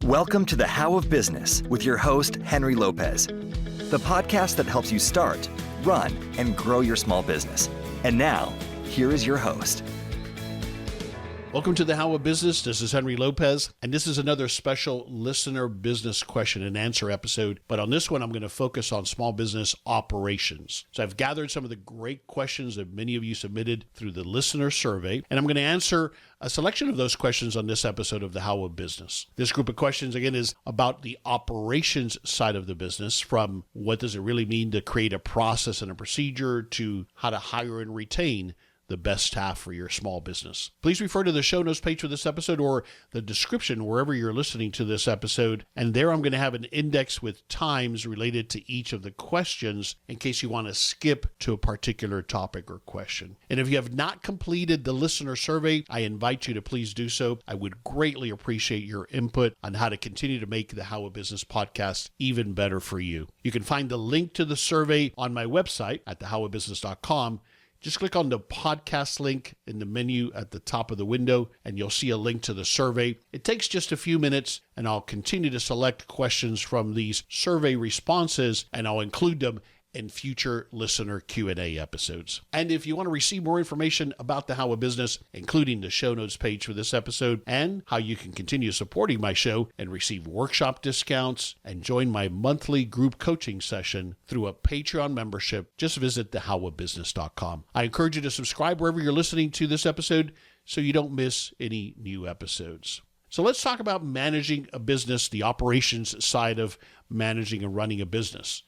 Welcome to the How of Business with your host, Henry Lopez, the podcast that helps you start, run, and grow your small business. And now, here is your host. Welcome to the How of Business. This is Henry Lopez, and this is another special listener business question and answer episode. But on this one, I'm going to focus on small business operations. So I've gathered some of the great questions that many of you submitted through the listener survey, and I'm going to answer a selection of those questions on this episode of the How of Business. This group of questions, again, is about the operations side of the business, from what does it really mean to create a process and a procedure to how to hire and retain the best staff for your small business. Please refer to the show notes page for this episode or the description wherever you're listening to this episode. And there I'm going to have an index with times related to each of the questions in case you want to skip to a particular topic or question. And if you have not completed the listener survey, I invite you to please do so. I would greatly appreciate your input on how to continue to make the How of Business podcast even better for you. You can find the link to the survey on my website at thehowofbusiness.com. Just click on the podcast link in the menu at the top of the window, and you'll see a link to the survey. It takes just a few minutes, and I'll continue to select questions from these survey responses, and I'll include them in future listener Q&A episodes. And if you want to receive more information about the How of Business, including the show notes page for this episode and how you can continue supporting my show and receive workshop discounts and join my monthly group coaching session through a Patreon membership, just visit thehowofbusiness.com. I encourage you to subscribe wherever you're listening to this episode so you don't miss any new episodes. So let's talk about managing a business, the operations side of managing and running a business.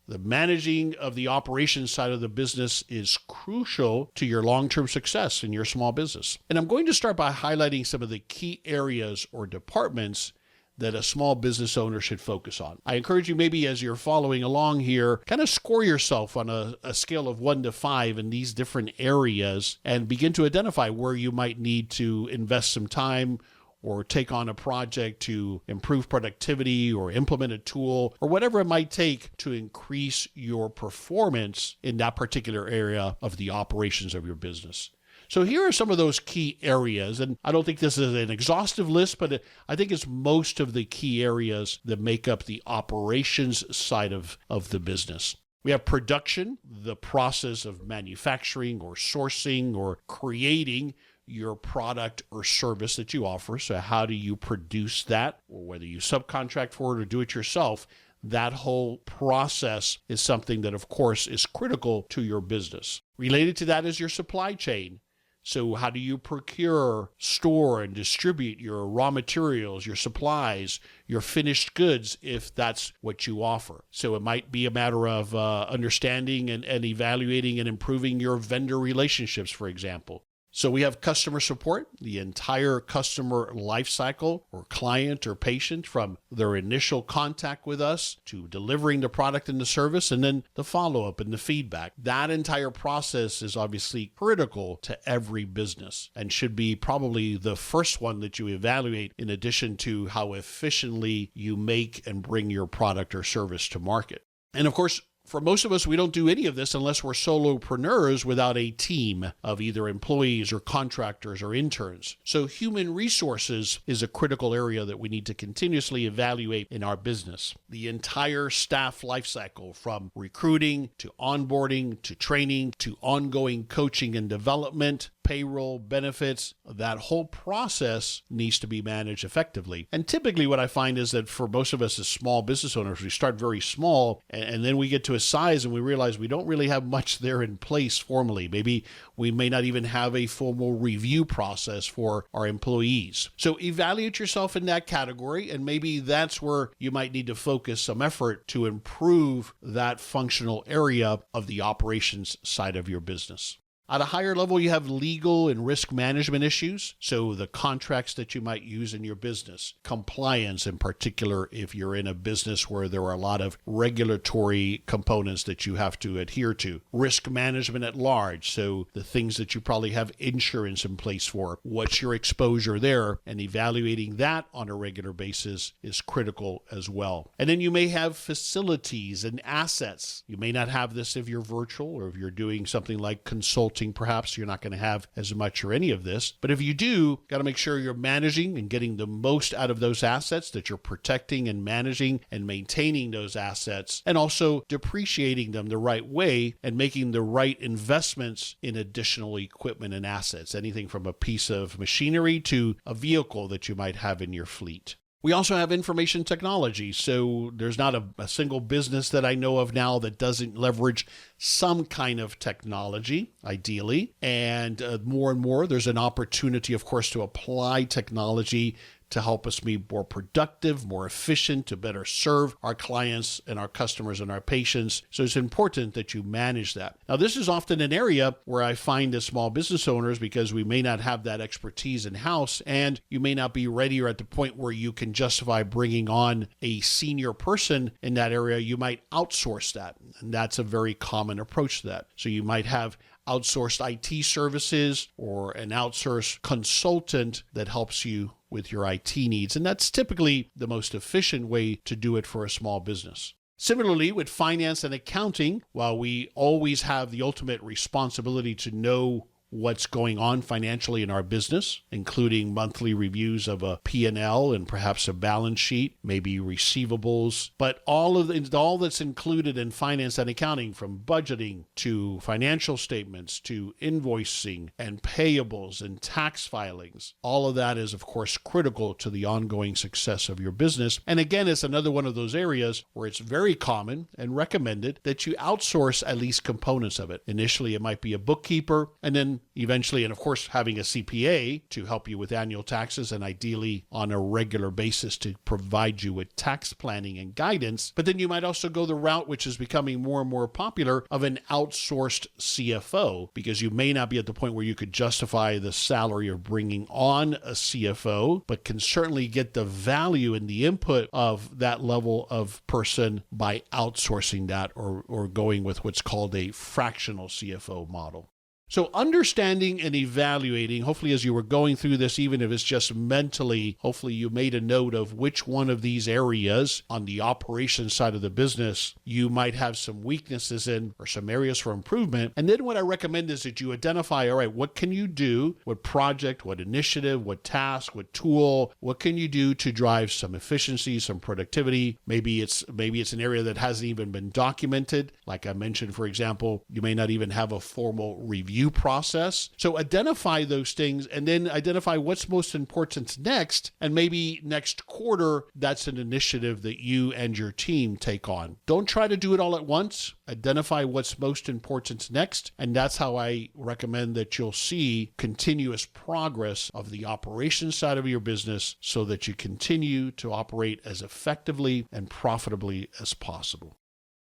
The managing of the operations side of the business is crucial to your long-term success in your small business. And I'm going to start by highlighting some of the key areas or departments that a small business owner should focus on. I encourage you, maybe as you're following along here, kind of score yourself on a scale of 1 to 5 in these different areas and begin to identify where you might need to invest some time or take on a project to improve productivity or implement a tool or whatever it might take to increase your performance in that particular area of the operations of your business. So here are some of those key areas, and I don't think this is an exhaustive list, but I think it's most of the key areas that make up the operations side of the business. We have production, the process of manufacturing or sourcing or creating your product or service that you offer. So how do you produce that, or whether you subcontract for it or do it yourself? That whole process is something that, of course, is critical to your business. Related to that is your supply chain. So how do you procure, store, and distribute your raw materials, your supplies, your finished goods, if that's what you offer? So it might be a matter of understanding and evaluating and improving your vendor relationships, for example. So we have customer support, the entire customer life cycle or client or patient, from their initial contact with us to delivering the product and the service, and then the follow-up and the feedback. That entire process is obviously critical to every business and should be probably the first one that you evaluate, in addition to how efficiently you make and bring your product or service to market. And of course, for most of us, we don't do any of this unless we're solopreneurs without a team of either employees or contractors or interns. So human resources is a critical area that we need to continuously evaluate in our business. The entire staff lifecycle, from recruiting to onboarding to training to ongoing coaching and development, payroll, benefits, that whole process needs to be managed effectively. And typically what I find is that for most of us as small business owners, we start very small and then we get to a size and we realize we don't really have much there in place formally. Maybe we may not even have a formal review process for our employees. So evaluate yourself in that category, and maybe that's where you might need to focus some effort to improve that functional area of the operations side of your business. At a higher level, you have legal and risk management issues. So the contracts that you might use in your business, compliance in particular, if you're in a business where there are a lot of regulatory components that you have to adhere to, risk management at large. So the things that you probably have insurance in place for, what's your exposure there, and evaluating that on a regular basis is critical as well. And then you may have facilities and assets. You may not have this if you're virtual or if you're doing something like consulting consulting, perhaps you're not going to have as much or any of this. But if you do, got to make sure you're managing and getting the most out of those assets, that you're protecting and managing and maintaining those assets, and also depreciating them the right way and making the right investments in additional equipment and assets, anything from a piece of machinery to a vehicle that you might have in your fleet. We also have information technology. So there's not a single business that I know of now that doesn't leverage some kind of technology, ideally. And more and more, there's an opportunity, of course, to apply technology to help us be more productive, more efficient, to better serve our clients and our customers and our patients. So it's important that you manage that. Now, this is often an area where I find as small business owners, because we may not have that expertise in-house, and you may not be ready or at the point where you can justify bringing on a senior person in that area, you might outsource that. And that's a very common approach to that. So you might have outsourced IT services or an outsourced consultant that helps you with your IT needs. And that's typically the most efficient way to do it for a small business. Similarly, with finance and accounting, while we always have the ultimate responsibility to know what's going on financially in our business, including monthly reviews of a P&L and perhaps a balance sheet, maybe receivables, but all that's included in finance and accounting, from budgeting to financial statements to invoicing and payables and tax filings, all of that is, of course, critical to the ongoing success of your business. And again, it's another one of those areas where it's very common and recommended that you outsource at least components of it. Initially, it might be a bookkeeper, and then eventually, and of course, having a CPA to help you with annual taxes, and ideally on a regular basis to provide you with tax planning and guidance. But then you might also go the route, which is becoming more and more popular, of an outsourced CFO, because you may not be at the point where you could justify the salary of bringing on a CFO, but can certainly get the value and the input of that level of person by outsourcing that, or going with what's called a fractional CFO model. So understanding and evaluating, hopefully as you were going through this, even if it's just mentally, hopefully you made a note of which one of these areas on the operations side of the business you might have some weaknesses in or some areas for improvement. And then what I recommend is that you identify, all right, what can you do? What project, what initiative, what task, what tool, what can you do to drive some efficiency, some productivity? Maybe it's an area that hasn't even been documented. Like I mentioned, for example, you may not even have a formal review process. So identify those things and then identify what's most important next. And maybe next quarter, that's an initiative that you and your team take on. Don't try to do it all at once. Identify what's most important next. And that's how I recommend that you'll see continuous progress of the operations side of your business so that you continue to operate as effectively and profitably as possible.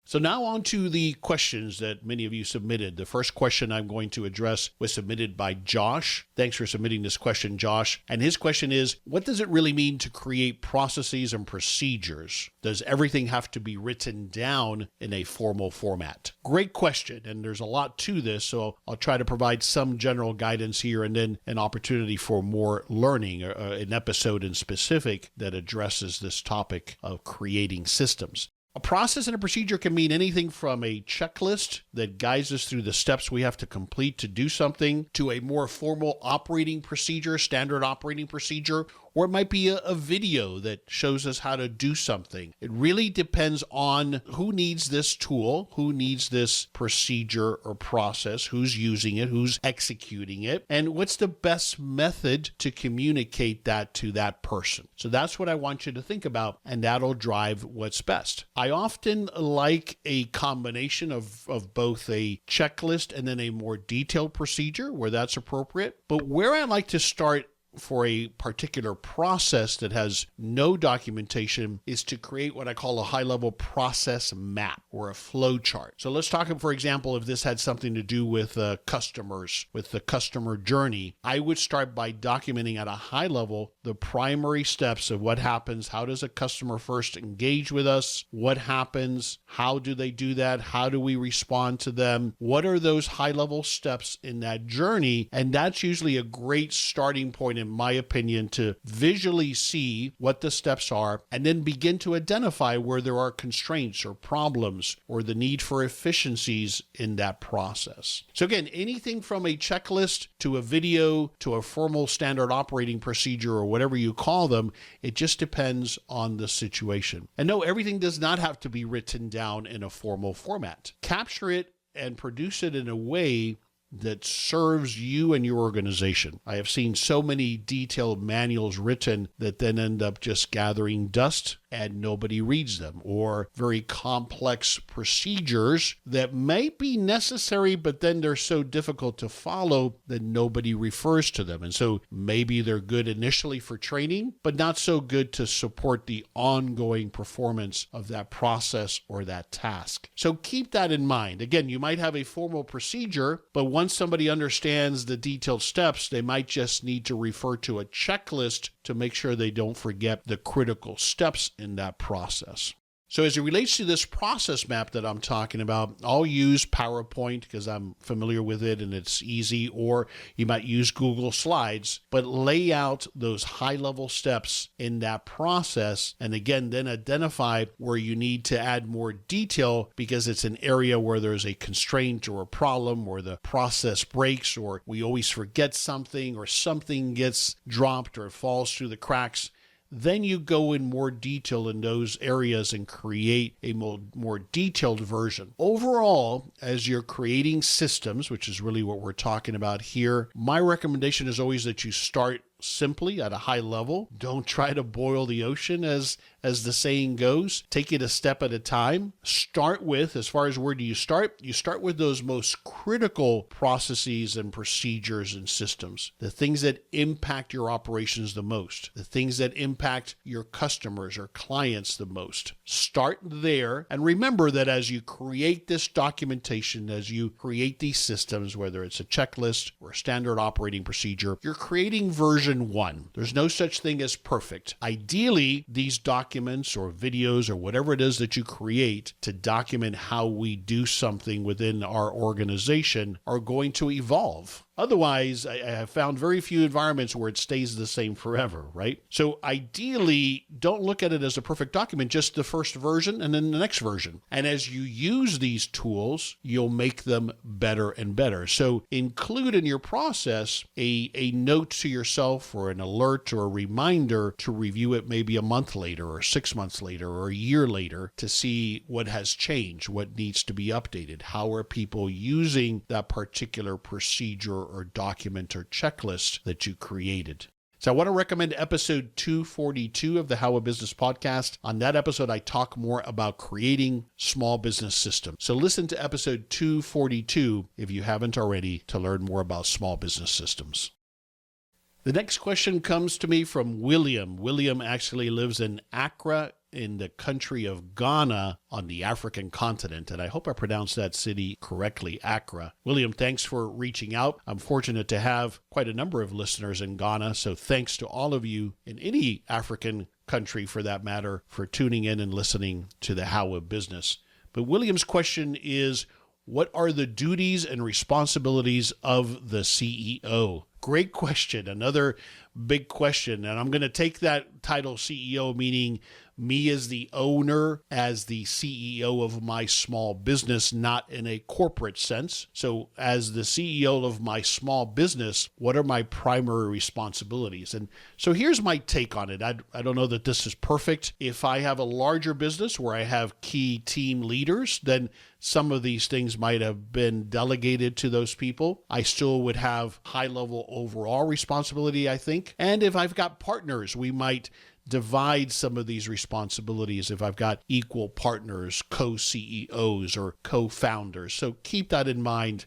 So now on to the questions that many of you submitted. The first question I'm going to address was submitted by Josh. Thanks for submitting this question, Josh. And his question is, what does it really mean to create processes and procedures? Does everything have to be written down in a formal format? Great question. And there's a lot to this, so I'll try to provide some general guidance here and then an opportunity for more learning, an episode in specific that addresses this topic of creating systems. A process and a procedure can mean anything from a checklist that guides us through the steps we have to complete to do something, to a more formal operating procedure, standard operating procedure, or it might be a video that shows us how to do something. It really depends on who needs this tool, who needs this procedure or process, who's using it, who's executing it, and what's the best method to communicate that to that person. So that's what I want you to think about, and that'll drive what's best. I often like a combination of both a checklist and then a more detailed procedure where that's appropriate. But where I like to start for a particular process that has no documentation is to create what I call a high-level process map or a flow chart. So let's talk, for example, if this had something to do with customers, with the customer journey, I would start by documenting at a high level the primary steps of what happens. How does a customer first engage with us? What happens? How do they do that? How do we respond to them? What are those high-level steps in that journey? And that's usually a great starting point in my opinion, to visually see what the steps are and then begin to identify where there are constraints or problems or the need for efficiencies in that process. So again, anything from a checklist to a video to a formal standard operating procedure or whatever you call them, it just depends on the situation. And no, everything does not have to be written down in a formal format. Capture it and produce it in a way that serves you and your organization. I have seen so many detailed manuals written that then end up just gathering dust and nobody reads them, or very complex procedures that may be necessary, but then they're so difficult to follow that nobody refers to them. And so maybe they're good initially for training, but not so good to support the ongoing performance of that process or that task. So keep that in mind. Again, you might have a formal procedure, but once somebody understands the detailed steps, they might just need to refer to a checklist to make sure they don't forget the critical steps in that process. So as it relates to this process map that I'm talking about, I'll use PowerPoint because I'm familiar with it and it's easy, or you might use Google Slides, but lay out those high-level steps in that process. And again, then identify where you need to add more detail because it's an area where there's a constraint or a problem or the process breaks or we always forget something or something gets dropped or falls through the cracks. Then you go in more detail in those areas and create a more detailed version. Overall, as you're creating systems, which is really what we're talking about here, my recommendation is always that you start simply at a high level. Don't try to boil the ocean, as the saying goes. Take it a step at a time. Start with, as far as where do you start? You start with those most critical processes and procedures and systems, the things that impact your operations the most, the things that impact your customers or clients the most. Start there, and remember that as you create this documentation, as you create these systems, whether it's a checklist or a standard operating procedure, you're creating version 1. There's no such thing as perfect. Ideally, these documents or videos or whatever it is that you create to document how we do something within our organization are going to evolve. Otherwise, I have found very few environments where it stays the same forever, right? So ideally, don't look at it as a perfect document, just the first version and then the next version. And as you use these tools, you'll make them better and better. So include in your process a note to yourself or an alert or a reminder to review it maybe a month later or 6 months later or a year later to see what has changed, what needs to be updated. How are people using that particular procedure or document or checklist that you created? So I want to recommend episode 242 of the How a Business podcast. On that episode, I talk more about creating small business systems. So listen to episode 242 if you haven't already to learn more about small business systems. The next question comes to me from William. William actually lives in Accra, in the country of Ghana on the African continent. And I hope I pronounced that city correctly, Accra. William, thanks for reaching out. I'm fortunate to have quite a number of listeners in Ghana. So thanks to all of you in any African country, for that matter, for tuning in and listening to the How of Business. But William's question is, what are the duties and responsibilities of the CEO? Great question. Another big question. And I'm going to take that title CEO, meaning me as the owner, as the CEO of my small business, not in a corporate sense. So as the CEO of my small business, what are my primary responsibilities? And so here's my take on it. I don't know that this is perfect. If I have a larger business where I have key team leaders, then some of these things might have been delegated to those people. I still would have high-level overall responsibility, I think. And if I've got partners, we might divide some of these responsibilities if I've got equal partners, co-CEOs or co-founders. So keep that in mind.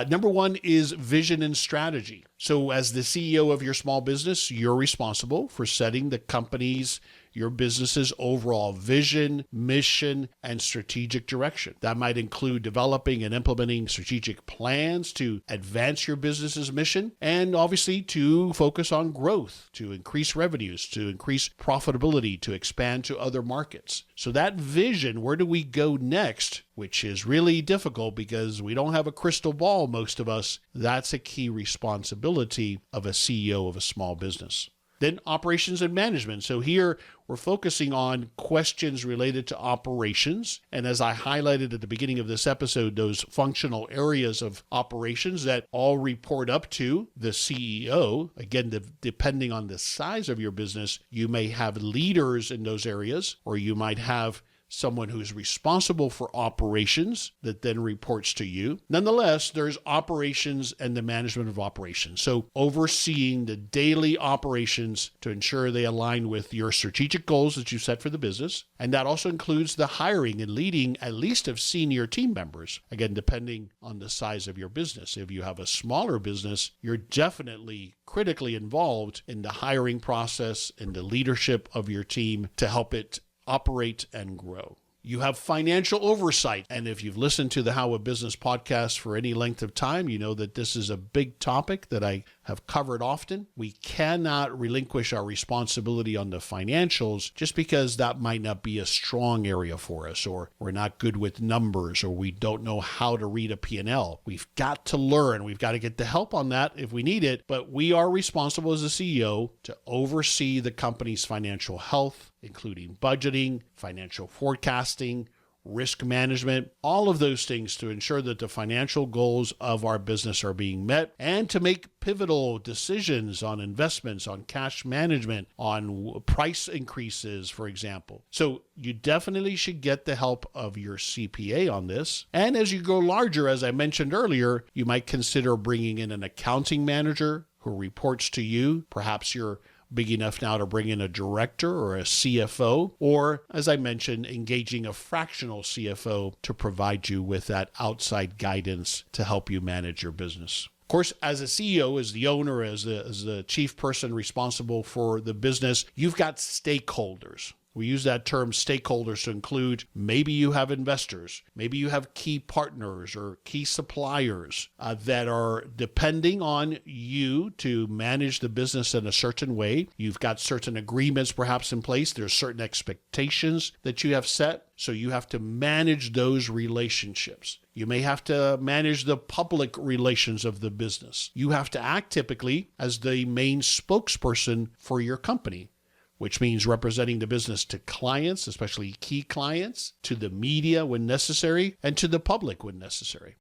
Number one is vision and strategy. So as the CEO of your small business, you're responsible for setting the company's your business's overall vision, mission, and strategic direction. That might include developing and implementing strategic plans to advance your business's mission, and obviously to focus on growth, to increase revenues, to increase profitability, to expand to other markets. So that vision, where do we go next, which is really difficult because we don't have a crystal ball, most of us, that's a key responsibility of a CEO of a small business. Then operations and management. So here we're focusing on questions related to operations. And as I highlighted at the beginning of this episode, those functional areas of operations that all report up to the CEO. Again, depending on the size of your business, you may have leaders in those areas, or you might have someone who's responsible for operations that then reports to you. Nonetheless, there's operations and the management of operations. So overseeing the daily operations to ensure they align with your strategic goals that you set for the business. And that also includes the hiring and leading at least of senior team members. Again, depending on the size of your business. If you have a smaller business, you're definitely critically involved in the hiring process and the leadership of your team to help it operate and grow. You have financial oversight. And if you've listened to the How a Business podcast for any length of time, you know that this is a big topic that I have covered often. We cannot relinquish our responsibility on the financials just because that might not be a strong area for us, or we're not good with numbers, or we don't know how to read a P&L. We've got to learn. We've got to get the help on that if we need it. But we are responsible as a CEO to oversee the company's financial health, including budgeting, financial forecasting, risk management, all of those things to ensure that the financial goals of our business are being met, and to make pivotal decisions on investments, on cash management, on price increases, for example. So you definitely should get the help of your CPA on this. And as you go larger, as I mentioned earlier, you might consider bringing in an accounting manager who reports to you. Perhaps you're big enough now to bring in a director or a CFO, or, as I mentioned, engaging a fractional CFO to provide you with that outside guidance to help you manage your business. Of course, as a CEO, as the owner, as the chief person responsible for the business, you've got stakeholders. We use that term stakeholders to include maybe you have investors, maybe you have key partners or key suppliers that are depending on you to manage the business in a certain way. You've got certain agreements perhaps in place. There's certain expectations that you have set. So you have to manage those relationships. You may have to manage the public relations of the business. You have to act typically as the main spokesperson for your company, which means representing the business to clients, especially key clients, to the media when necessary, and to the public when necessary.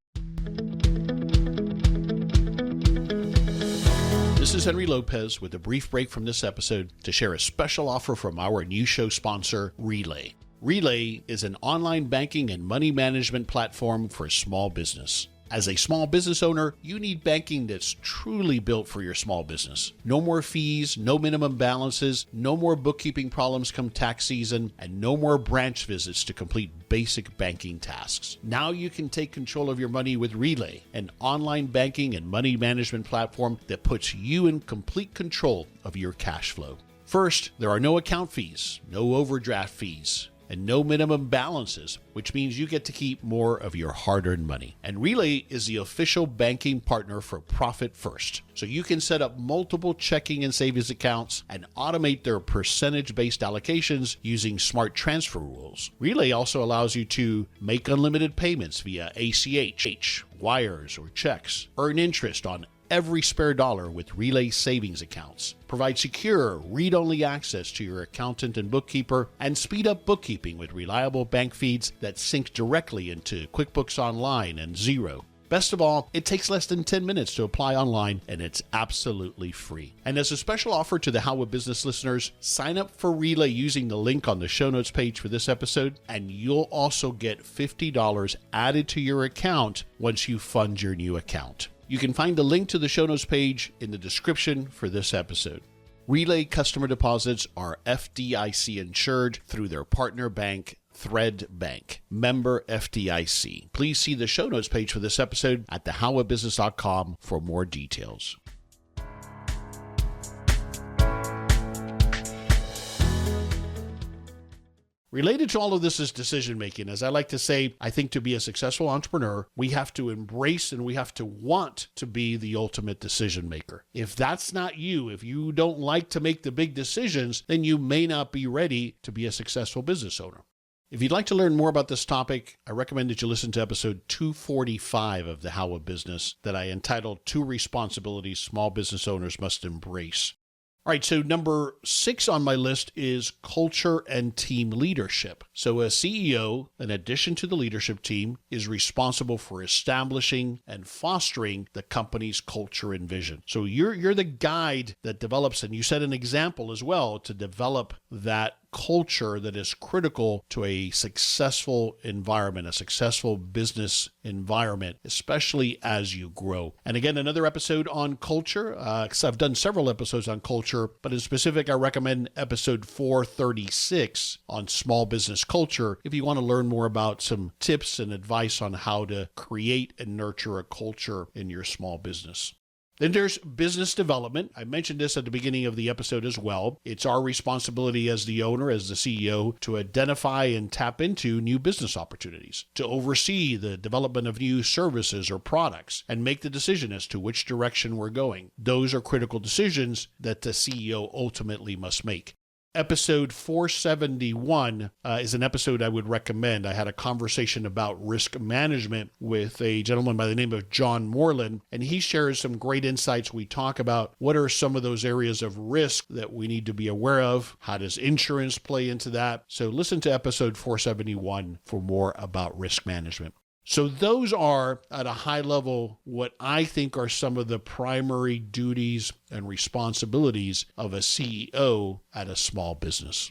This is Henry Lopez with a brief break from this episode to share a special offer from our new show sponsor, Relay. Relay is an online banking and money management platform for small business. As a small business owner, you need banking that's truly built for your small business. No more fees, no minimum balances, no more bookkeeping problems come tax season, and no more branch visits to complete basic banking tasks. Now you can take control of your money with Relay, an online banking and money management platform that puts you in complete control of your cash flow. First, there are no account fees, no overdraft fees, and no minimum balances, which means you get to keep more of your hard-earned money. And Relay is the official banking partner for Profit First. So you can set up multiple checking and savings accounts and automate their percentage-based allocations using smart transfer rules. Relay also allows you to make unlimited payments via ACH, wires, or checks, earn interest on every spare dollar with Relay savings accounts, provide secure, read-only access to your accountant and bookkeeper, and speed up bookkeeping with reliable bank feeds that sync directly into QuickBooks Online and Xero. Best of all, it takes less than 10 minutes to apply online, and it's absolutely free. And as a special offer to the How a Business listeners, sign up for Relay using the link on the show notes page for this episode, and you'll also get $50 added to your account once you fund your new account. You can find the link to the show notes page in the description for this episode. Relay customer deposits are FDIC insured through their partner bank, Thread Bank, member FDIC. Please see the show notes page for this episode at thehowabusiness.com for more details. Related to all of this is decision making. As I like to say, I think to be a successful entrepreneur, we have to embrace and we have to want to be the ultimate decision maker. If that's not you, if you don't like to make the big decisions, then you may not be ready to be a successful business owner. If you'd like to learn more about this topic, I recommend that you listen to episode 245 of The How of Business that I entitled 2 Responsibilities Small Business Owners Must Embrace. All right, so number 6 on my list is culture and team leadership. So a CEO, in addition to the leadership team, is responsible for establishing and fostering the company's culture and vision. So you're the guide that develops, and you set an example as well to develop that culture that is critical to a successful environment, a successful business environment, especially as you grow. And again, another episode on culture, because I've done several episodes on culture, but in specific, I recommend episode 436 on small business culture if you want to learn more about some tips and advice on how to create and nurture a culture in your small business. Then there's business development. I mentioned this at the beginning of the episode as well. It's our responsibility as the owner, as the CEO, to identify and tap into new business opportunities, to oversee the development of new services or products, and make the decision as to which direction we're going. Those are critical decisions that the CEO ultimately must make. Episode 471 is an episode I would recommend. I had a conversation about risk management with a gentleman by the name of John Moreland, and he shares some great insights. We talk about what are some of those areas of risk that we need to be aware of. How does insurance play into that? So listen to episode 471 for more about risk management. So those are, at a high level, what I think are some of the primary duties and responsibilities of a CEO at a small business.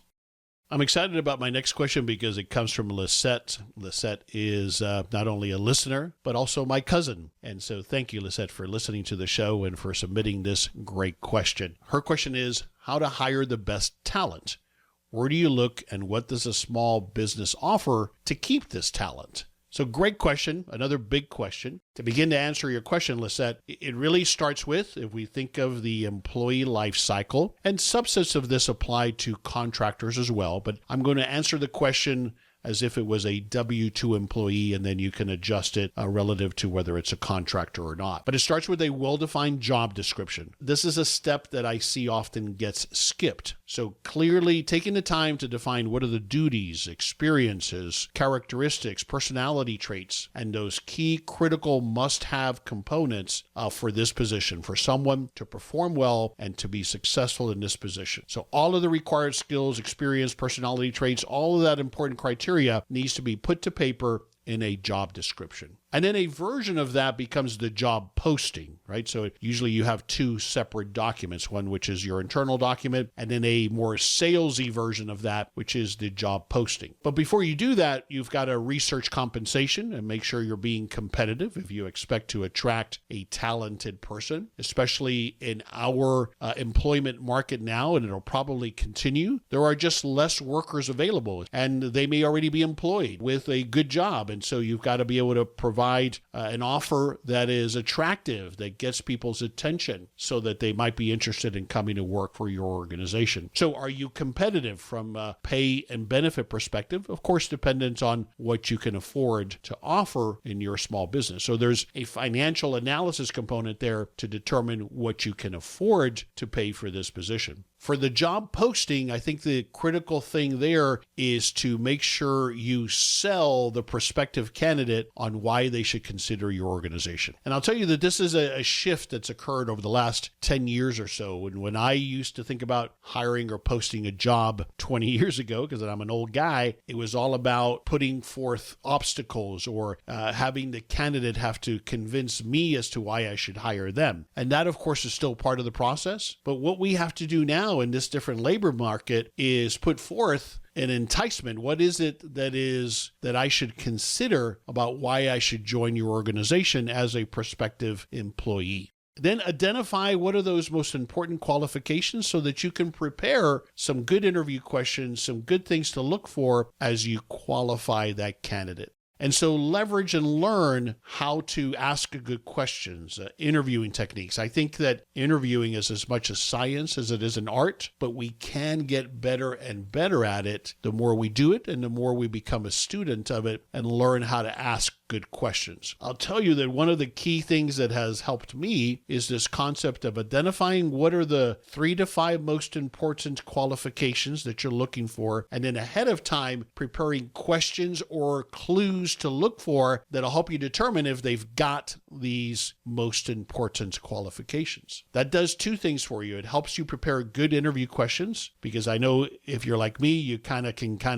I'm excited about my next question because it comes from Lisette. Lisette is not only a listener, but also my cousin. And so thank you, Lisette, for listening to the show and for submitting this great question. Her question is, how to hire the best talent? Where do you look and what does a small business offer to keep this talent? So great question, another big question. To begin to answer your question, Lisette, it really starts with, if we think of the employee life cycle, and subsets of this apply to contractors as well, but I'm going to answer the question as if it was a W-2 employee, and then you can adjust it relative to whether it's a contractor or not. But it starts with a well-defined job description. This is a step that I see often gets skipped. So clearly taking the time to define what are the duties, experiences, characteristics, personality traits, and those key critical must-have components for this position, for someone to perform well and to be successful in this position. So all of the required skills, experience, personality traits, all of that important criteria needs to be put to paper in a job description. And then a version of that becomes the job posting, right? So usually you have 2 separate documents, one which is your internal document, and then a more salesy version of that, which is the job posting. But before you do that, you've got to research compensation and make sure you're being competitive if you expect to attract a talented person, especially in our employment market now, and it'll probably continue. There are just less workers available, and they may already be employed with a good job. And so you've got to be able to provide an offer that is attractive, that gets people's attention so that they might be interested in coming to work for your organization. So are you competitive from a pay and benefit perspective? Of course, dependent on what you can afford to offer in your small business. So there's a financial analysis component there to determine what you can afford to pay for this position. For the job posting, I think the critical thing there is to make sure you sell the prospective candidate on why they should consider your organization. And I'll tell you that this is a shift that's occurred over the last 10 years or so. And when I used to think about hiring or posting a job 20 years ago, because I'm an old guy, it was all about putting forth obstacles or having the candidate have to convince me as to why I should hire them. And that, of course, is still part of the process. But what we have to do now in this different labor market is put forth an enticement. What is it that I should consider about why I should join your organization as a prospective employee? Then identify what are those most important qualifications so that you can prepare some good interview questions, some good things to look for as you qualify that candidate. And so leverage and learn how to ask good questions, interviewing techniques. I think that interviewing is as much a science as it is an art, but we can get better and better at it the more we do it and the more we become a student of it and learn how to ask good questions. I'll tell you that one of the key things that has helped me is this concept of identifying what are the 3 to 5 most important qualifications that you're looking for, and then ahead of time preparing questions or clues to look for that'll help you determine if they've got these most important qualifications. That does 2 things for you. It helps you prepare good interview questions, because I know if you're like me, you can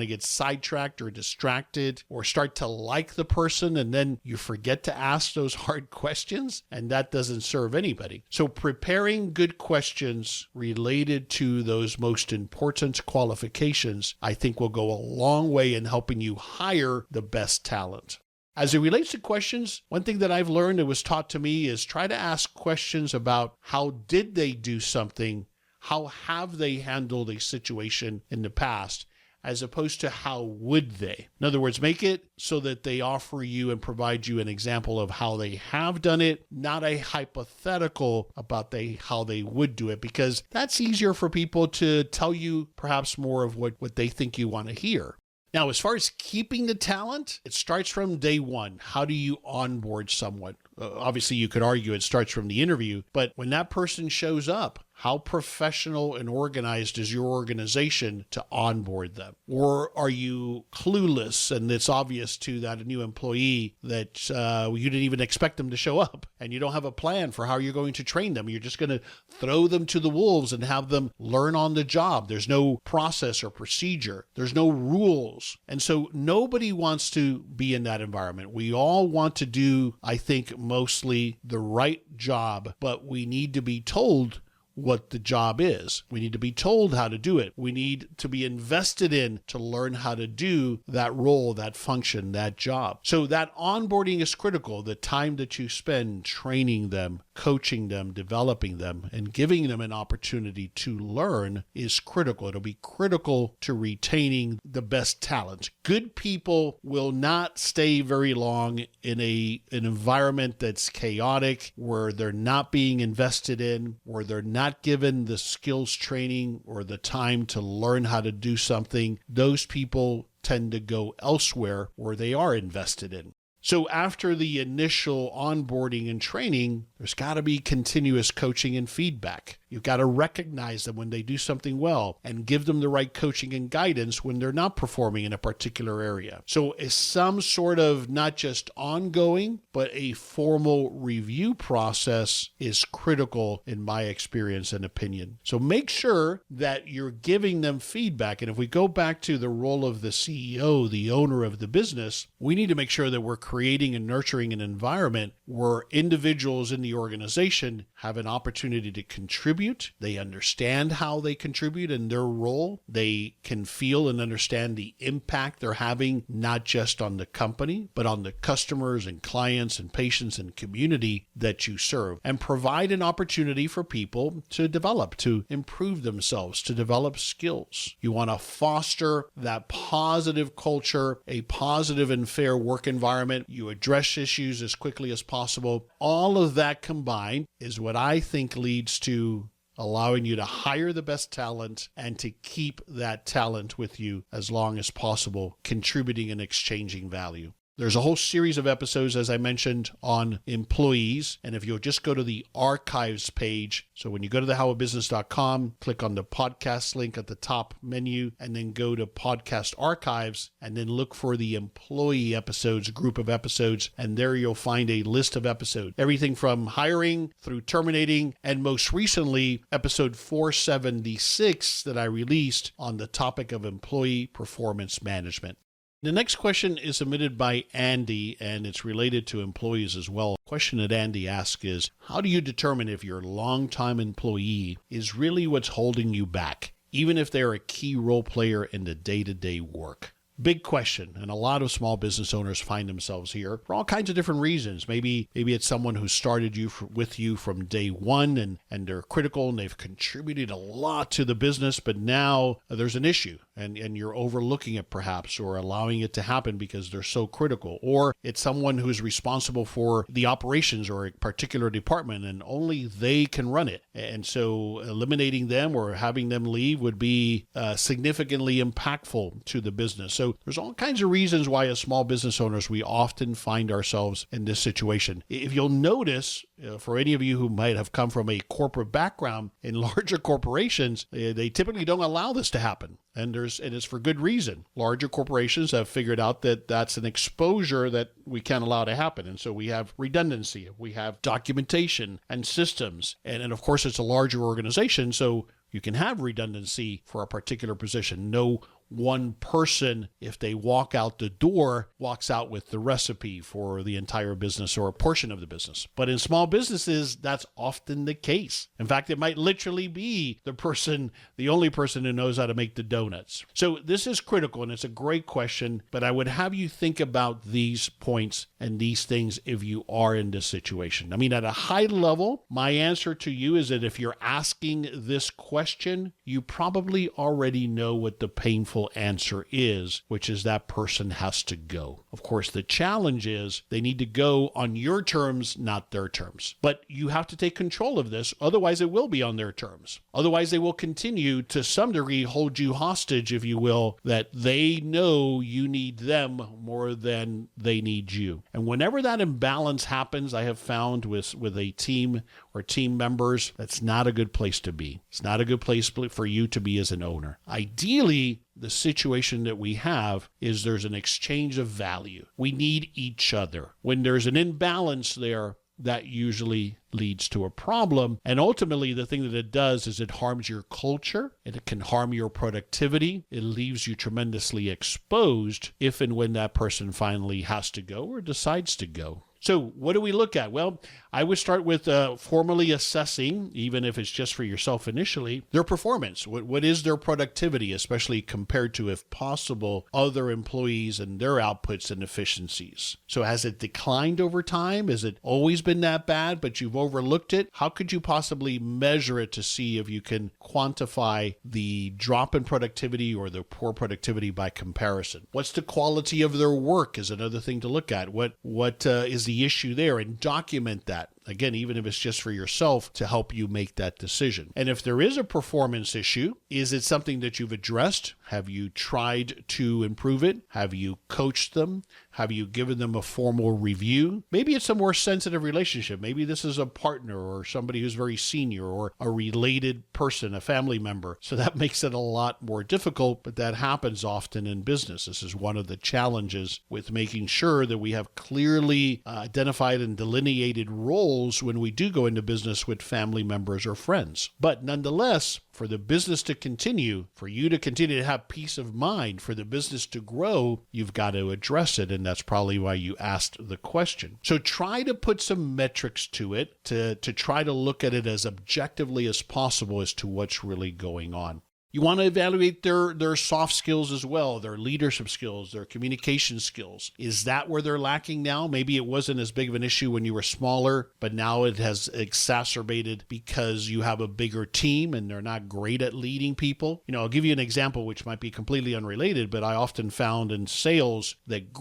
get sidetracked or distracted or start to like the person and then you forget to ask those hard questions, and that doesn't serve anybody. So preparing good questions related to those most important qualifications, I think, will go a long way in helping you hire the best talent. As it relates to questions, one thing that I've learned that was taught to me is try to ask questions about how did they do something, how have they handled a situation in the past, as opposed to how would they. In other words, make it so that they offer you and provide you an example of how they have done it, not a hypothetical about how they would do it, because that's easier for people to tell you perhaps more of what they think you want to hear. Now, as far as keeping the talent, it starts from day one. How do you onboard someone? Obviously, you could argue it starts from the interview, but when that person shows up, how professional and organized is your organization to onboard them? Or are you clueless and it's obvious to that new employee that you didn't even expect them to show up and you don't have a plan for how you're going to train them? You're just going to throw them to the wolves and have them learn on the job. There's no process or procedure. There's no rules. And so nobody wants to be in that environment. We all want to do, I think, mostly the right job, but we need to be told what the job is. We need to be told how to do it. We need to be invested in to learn how to do that role, that function, that job. So that onboarding is critical. The time that you spend training them, coaching them, developing them, and giving them an opportunity to learn is critical. It'll be critical to retaining the best talent. Good people will not stay very long in an environment that's chaotic, where they're not being invested in, where they're not given the skills training or the time to learn how to do something. Those people tend to go elsewhere where they are invested in. So after the initial onboarding and training, there's got to be continuous coaching and feedback. You've got to recognize them when they do something well and give them the right coaching and guidance when they're not performing in a particular area. So it's some sort of not just ongoing, but a formal review process is critical in my experience and opinion. So make sure that you're giving them feedback. And if we go back to the role of the CEO, the owner of the business, we need to make sure that we're creating and nurturing an environment where individuals in the organization have an opportunity to contribute. They understand how they contribute in their role. They can feel and understand the impact they're having, not just on the company, but on the customers and clients and patients and community that you serve, and provide an opportunity for people to develop, to improve themselves, to develop skills. You want to foster that positive culture, a positive and fair work environment. You address issues as quickly as possible. All of that combined is what I think leads to allowing you to hire the best talent and to keep that talent with you as long as possible, contributing and exchanging value. There's a whole series of episodes, as I mentioned, on employees. And if you'll just go to the archives page, so when you go to thehowabusiness.com, click on the podcast link at the top menu, and then go to podcast archives, and then look for the employee episodes, group of episodes, and there you'll find a list of episodes. Everything from hiring through terminating, and most recently, episode 476 that I released on the topic of employee performance management. The next question is submitted by Andy, and it's related to employees as well. The question that Andy asks is, how do you determine if your longtime employee is really what's holding you back, even if they're a key role player in the day-to-day work? big question. And a lot of small business owners find themselves here for all kinds of different reasons. Maybe it's someone who started with you from day one and they're critical and they've contributed a lot to the business, but now there's an issue and you're overlooking it perhaps or allowing it to happen because they're so critical. Or it's someone who's responsible for the operations or a particular department and only they can run it. And so eliminating them or having them leave would be significantly impactful to the business. So there's all kinds of reasons why as small business owners, we often find ourselves in this situation. If you'll notice, for any of you who might have come from a corporate background in larger corporations, they typically don't allow this to happen. And it's for good reason. Larger corporations have figured out that that's an exposure that we can't allow to happen. And so we have redundancy, we have documentation and systems. And of course, it's a larger organization, so you can have redundancy for a particular position. No one person, if they walk out the door, walks out with the recipe for the entire business or a portion of the business. But in small businesses, that's often the case. In fact, it might literally be the only person who knows how to make the donuts. So this is critical and it's a great question, but I would have you think about these points and these things if you are in this situation. I mean, at a high level, my answer to you is that if you're asking this question, you probably already know what the painful answer is, which is that person has to go. Of course, the challenge is they need to go on your terms, not their terms. But you have to take control of this. Otherwise, it will be on their terms. Otherwise, they will continue to some degree hold you hostage, if you will, that they know you need them more than they need you. And whenever that imbalance happens, I have found with a team or team members, that's not a good place to be. It's not a good place for you to be as an owner. Ideally, the situation that we have is there's an exchange of value. We need each other. When there's an imbalance there, that usually leads to a problem. And ultimately, the thing that it does is it harms your culture and it can harm your productivity. It leaves you tremendously exposed if and when that person finally has to go or decides to go. So what do we look at? Well, I would start with formally assessing, even if it's just for yourself initially, their performance. What is their productivity, especially compared to, if possible, other employees and their outputs and efficiencies? So has it declined over time? Has it always been that bad, but you've overlooked it? How could you possibly measure it to see if you can quantify the drop in productivity or the poor productivity by comparison? What's the quality of their work is another thing to look at. What is the issue there, and document that. Again, even if it's just for yourself to help you make that decision. And if there is a performance issue, is it something that you've addressed? Have you tried to improve it? Have you coached them? Have you given them a formal review? Maybe it's a more sensitive relationship. Maybe this is a partner or somebody who's very senior or a related person, a family member. So that makes it a lot more difficult, but that happens often in business. This is one of the challenges with making sure that we have clearly identified and delineated roles when we do go into business with family members or friends. But nonetheless, for the business to continue, for you to continue to have peace of mind, for the business to grow, you've got to address it. And that's probably why you asked the question. So try to put some metrics to it to try to look at it as objectively as possible as to what's really going on. You want to evaluate their soft skills as well, their leadership skills, their communication skills. Is that where they're lacking now? Maybe it wasn't as big of an issue when you were smaller, but now it has exacerbated because you have a bigger team and they're not great at leading people. I'll give you an example which might be completely unrelated, but I often found in sales that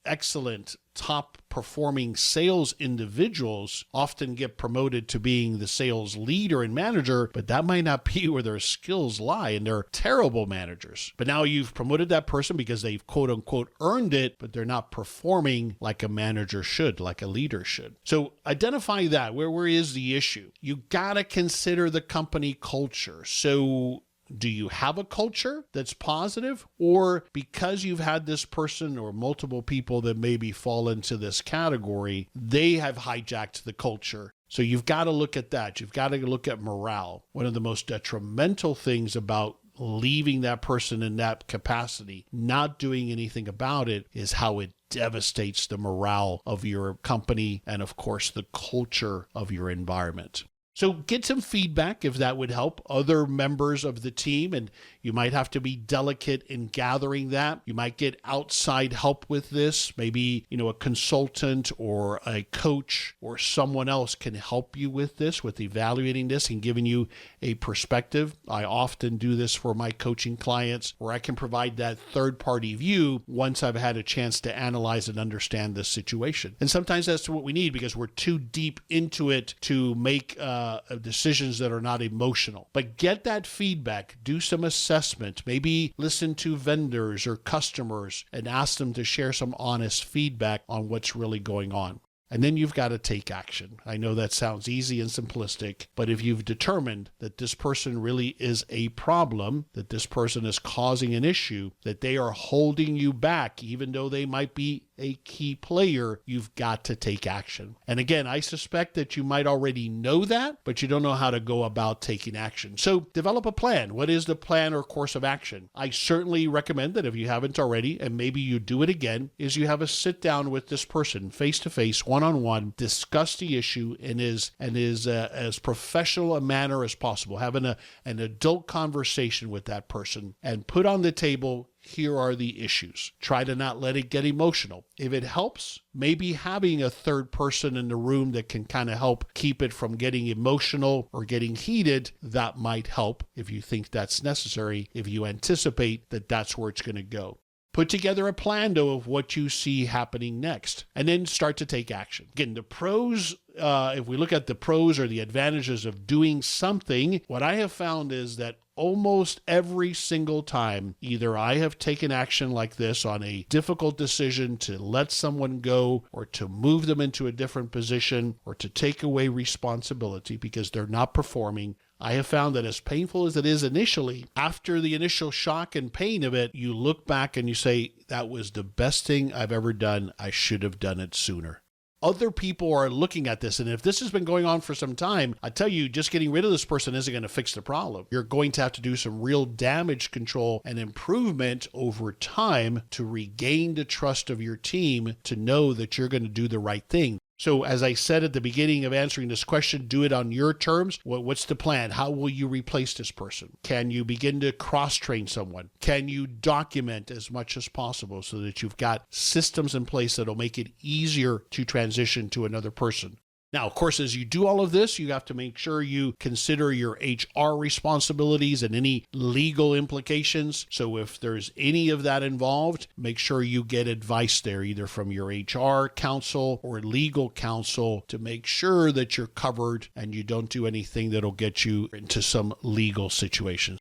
excellent, top performing sales individuals often get promoted to being the sales leader and manager, but that might not be where their skills lie, and they're terrible managers. But now you've promoted that person because they've quote unquote earned it, but they're not performing like a manager should, like a leader should. So identify that. Where is the issue? You gotta consider the company culture. So do you have a culture that's positive? Or because you've had this person or multiple people that maybe fall into this category, they have hijacked the culture? So you've got to look at that. You've got to look at morale. One of the most detrimental things about leaving that person in that capacity, not doing anything about it, is how it devastates the morale of your company and, of course, the culture of your environment. So get some feedback if that would help other members of the team. And, You might have to be delicate in gathering that. You might get outside help with this. Maybe, a consultant or a coach or someone else can help you with this, with evaluating this and giving you a perspective. I often do this for my coaching clients where I can provide that third-party view once I've had a chance to analyze and understand this situation. And sometimes that's what we need because we're too deep into it to make decisions that are not emotional. But get that feedback, do some assessment, maybe listen to vendors or customers and ask them to share some honest feedback on what's really going on. And then you've got to take action. I know that sounds easy and simplistic, but if you've determined that this person really is a problem, that this person is causing an issue, that they are holding you back, even though they might be a key player, you've got to take action. And again, I suspect that you might already know that, but you don't know how to go about taking action. So develop a plan. What is the plan or course of action? I certainly recommend that if you haven't already, and maybe you do it again, is you have a sit down with this person face-to-face, one-on-one, discuss the issue in as professional a manner as possible. Have an adult conversation with that person and put on the table, here are the issues. Try to not let it get emotional. If it helps, maybe having a third person in the room that can kind of help keep it from getting emotional or getting heated, that might help if you think that's necessary, if you anticipate that that's where it's going to go. Put together a plan, though, of what you see happening next, and then start to take action. Again, the pros, if we look at the pros or the advantages of doing something, what I have found is that almost every single time, either I have taken action like this on a difficult decision to let someone go or to move them into a different position or to take away responsibility because they're not performing, I have found that as painful as it is initially, after the initial shock and pain of it, you look back and you say, that was the best thing I've ever done. I should have done it sooner. Other people are looking at this, and if this has been going on for some time, I tell you, just getting rid of this person isn't going to fix the problem. You're going to have to do some real damage control and improvement over time to regain the trust of your team to know that you're going to do the right thing. So as I said at the beginning of answering this question, do it on your terms. What's the plan? How will you replace this person? Can you begin to cross-train someone? Can you document as much as possible so that you've got systems in place that'll make it easier to transition to another person? Now, of course, as you do all of this, you have to make sure you consider your HR responsibilities and any legal implications. So if there's any of that involved, make sure you get advice there, either from your HR counsel or legal counsel, to make sure that you're covered and you don't do anything that'll get you into some legal situation.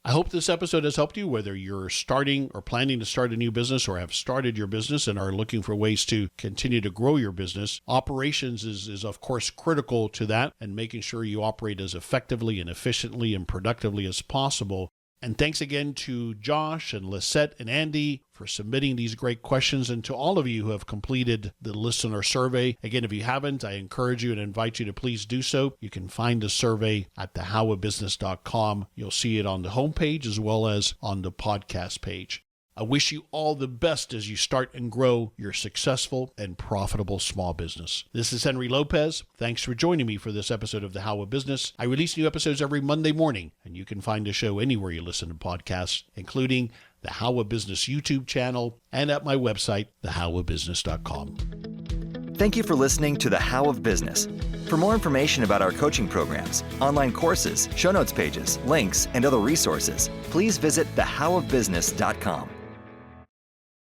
I hope this episode has helped you, whether you're starting or planning to start a new business or have started your business and are looking for ways to continue to grow your business. Operations is of course critical to that, and making sure you operate as effectively and efficiently and productively as possible. And thanks again to Josh and Lisette and Andy for submitting these great questions, and to all of you who have completed the listener survey. Again, if you haven't, I encourage you and invite you to please do so. You can find the survey at thehowofbusiness.com. You'll see it on the homepage as well as on the podcast page. I wish you all the best as you start and grow your successful and profitable small business. This is Henry Lopez. Thanks for joining me for this episode of The How of Business. I release new episodes every Monday morning, and you can find the show anywhere you listen to podcasts, including the How of Business YouTube channel and at my website, thehowofbusiness.com. Thank you for listening to The How of Business. For more information about our coaching programs, online courses, show notes pages, links, and other resources, please visit thehowofbusiness.com.